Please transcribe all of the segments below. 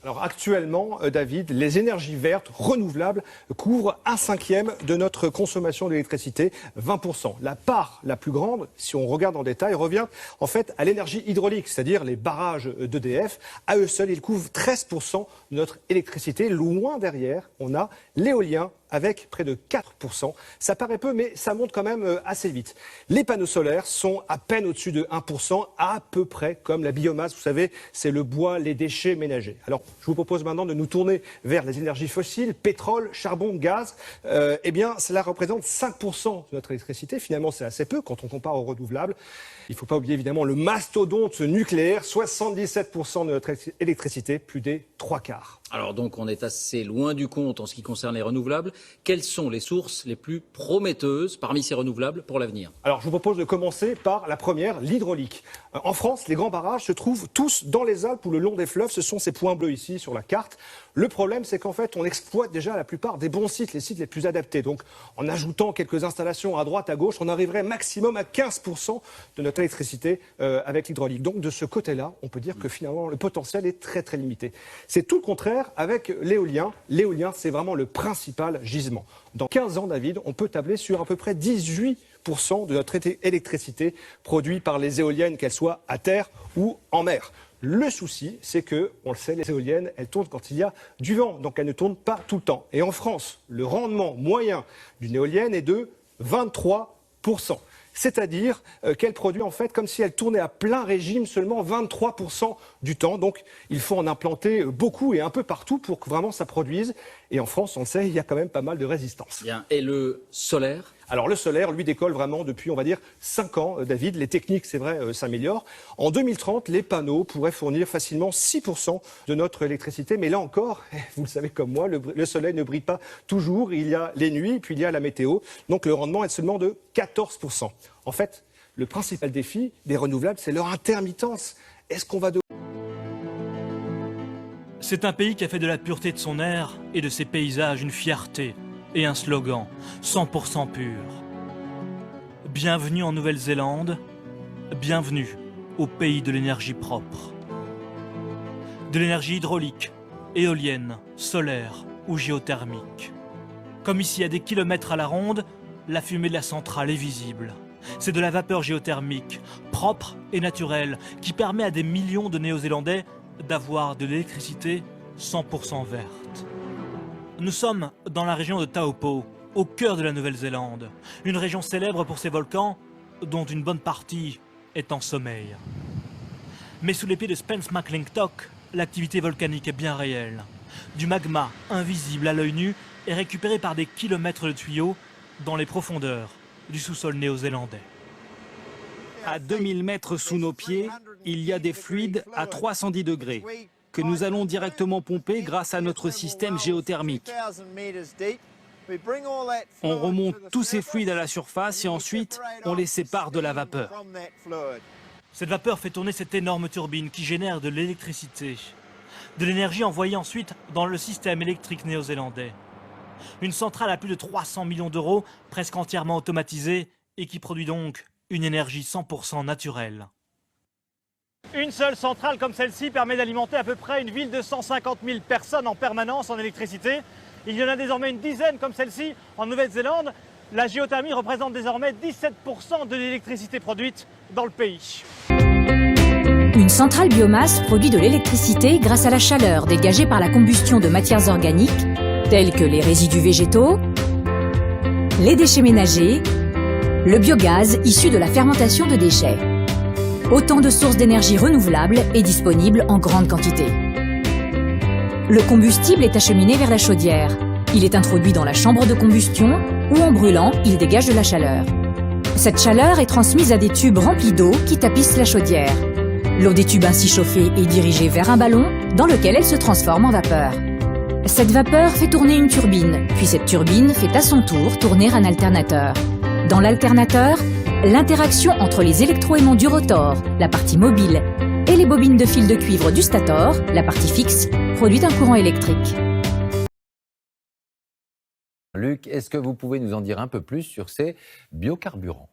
Alors actuellement, David, les énergies vertes renouvelables couvrent 1/5 de notre consommation d'électricité, 20%. La part la plus grande, si on regarde en détail, revient en fait à l'énergie hydraulique, c'est-à-dire les barrages d'EDF. À eux seuls, ils couvrent 13% de notre électricité. Loin derrière, on a l'éolien avec près de 4%. Ça paraît peu, mais ça monte quand même assez vite. Les panneaux solaires sont à peine au-dessus de 1%, à peu près comme la biomasse. Vous savez, c'est le bois, les déchets ménagers. Alors, je vous propose maintenant de nous tourner vers les énergies fossiles, pétrole, charbon, gaz. Eh bien, cela représente 5% de notre électricité. Finalement, c'est assez peu quand on compare aux renouvelables. Il ne faut pas oublier évidemment le mastodonte nucléaire, 77% de notre électricité, plus des 3/4. Alors donc on est assez loin du compte en ce qui concerne les renouvelables. Quelles sont les sources les plus prometteuses parmi ces renouvelables pour l'avenir? Alors je vous propose de commencer par la première, l'hydraulique. En France, les grands barrages se trouvent tous dans les Alpes ou le long des fleuves. Ce sont ces points bleus ici sur la carte. Le problème, c'est qu'en fait, on exploite déjà la plupart des bons sites, les sites les plus adaptés. Donc en ajoutant quelques installations à droite, à gauche, on arriverait maximum à 15% de notre électricité avec l'hydraulique. Donc de ce côté-là, on peut dire que finalement, le potentiel est très très limité. C'est tout le contraire avec l'éolien. L'éolien, c'est vraiment le principal gisement. Dans 15 ans, David, on peut tabler sur à peu près 18% de notre électricité produite par les éoliennes, qu'elles soient à terre ou en mer. Le souci, c'est que, on le sait, les éoliennes, elles tournent quand il y a du vent, donc elles ne tournent pas tout le temps. Et en France, le rendement moyen d'une éolienne est de 23%. C'est-à-dire qu'elle produit en fait comme si elle tournait à plein régime seulement 23% du temps. Donc il faut en implanter beaucoup et un peu partout pour que vraiment ça produise. Et en France, on le sait, il y a quand même pas mal de résistance. Bien. Et le solaire? Alors le solaire, lui, décolle vraiment depuis, on va dire, 5 ans, David. Les techniques, c'est vrai, s'améliorent. En 2030, les panneaux pourraient fournir facilement 6% de notre électricité. Mais là encore, vous le savez comme moi, le soleil ne brille pas toujours. Il y a les nuits, puis il y a la météo. Donc le rendement est seulement de 14%. En fait, le principal défi des renouvelables, c'est leur intermittence. Est-ce qu'on va C'est un pays qui a fait de la pureté de son air et de ses paysages une fierté et un slogan 100% pur. Bienvenue en Nouvelle-Zélande, bienvenue au pays de l'énergie propre. De l'énergie hydraulique, éolienne, solaire ou géothermique. Comme ici à des kilomètres à la ronde, la fumée de la centrale est visible. C'est de la vapeur géothermique, propre et naturelle, qui permet à des millions de Néo-Zélandais d'avoir de l'électricité 100% verte. Nous sommes dans la région de Taupo, au cœur de la Nouvelle-Zélande, une région célèbre pour ses volcans, dont une bonne partie est en sommeil. Mais sous les pieds de Spence McClintock, l'activité volcanique est bien réelle. Du magma, invisible à l'œil nu, est récupéré par des kilomètres de tuyaux dans les profondeurs du sous-sol néo-zélandais. À 2000 mètres sous nos pieds, il y a des fluides à 310 degrés que nous allons directement pomper grâce à notre système géothermique. On remonte tous ces fluides à la surface et ensuite on les sépare de la vapeur. Cette vapeur fait tourner cette énorme turbine qui génère de l'électricité. De l'énergie envoyée ensuite dans le système électrique néo-zélandais. Une centrale à plus de 300 millions d'euros, presque entièrement automatisée et qui produit donc une énergie 100% naturelle. Une seule centrale comme celle-ci permet d'alimenter à peu près une ville de 150 000 personnes en permanence en électricité. Il y en a désormais une dizaine comme celle-ci en Nouvelle-Zélande. La géothermie représente désormais 17% de l'électricité produite dans le pays. Une centrale biomasse produit de l'électricité grâce à la chaleur dégagée par la combustion de matières organiques, telles que les résidus végétaux, les déchets ménagers, le biogaz issu de la fermentation de déchets. Autant de sources d'énergie renouvelables et disponibles en grande quantité. Le combustible est acheminé vers la chaudière. Il est introduit dans la chambre de combustion où, en brûlant, il dégage de la chaleur. Cette chaleur est transmise à des tubes remplis d'eau qui tapissent la chaudière. L'eau des tubes ainsi chauffée est dirigée vers un ballon dans lequel elle se transforme en vapeur. Cette vapeur fait tourner une turbine, puis cette turbine fait à son tour tourner un alternateur. Dans l'alternateur, l'interaction entre les électroaimants du rotor, la partie mobile, et les bobines de fil de cuivre du stator, la partie fixe, produit un courant électrique. Luc, est-ce que vous pouvez nous en dire un peu plus sur ces biocarburants ?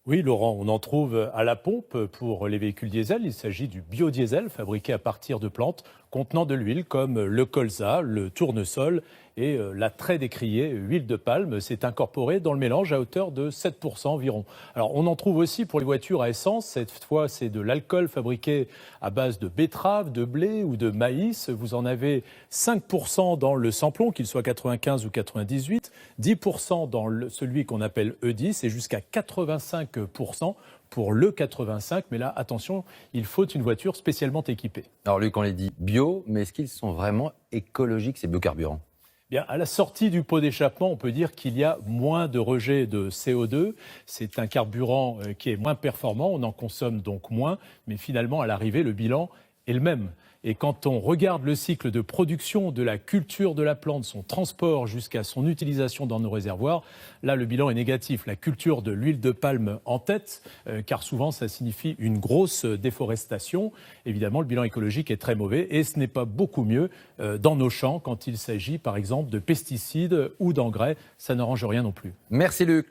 Oui, Laurent, on en trouve à la pompe pour les véhicules diesel. Il s'agit du biodiesel fabriqué à partir de plantes contenant de l'huile comme le colza, le tournesol et la très décriée huile de palme. C'est incorporé dans le mélange à hauteur de 7% environ. Alors on en trouve aussi pour les voitures à essence. Cette fois, c'est de l'alcool fabriqué à base de betterave, de blé ou de maïs. Vous en avez 5% dans le samplon, qu'il soit 95 ou 98, 10% dans celui qu'on appelle E10 et jusqu'à 85% pour le 85. Mais là, attention, il faut une voiture spécialement équipée. Alors Luc, on les dit bio, mais est-ce qu'ils sont vraiment écologiques, ces biocarburants ? Bien, à la sortie du pot d'échappement, on peut dire qu'il y a moins de rejet de CO2. C'est un carburant qui est moins performant, on en consomme donc moins, mais finalement, à l'arrivée, le bilan est le même. Et quand on regarde le cycle de production de la culture de la plante, son transport jusqu'à son utilisation dans nos réservoirs, là, le bilan est négatif. La culture de l'huile de palme en tête, car souvent, ça signifie une grosse déforestation. Évidemment, le bilan écologique est très mauvais et ce n'est pas beaucoup mieux dans nos champs quand il s'agit, par exemple, de pesticides ou d'engrais. Ça n'arrange rien non plus. Merci Luc.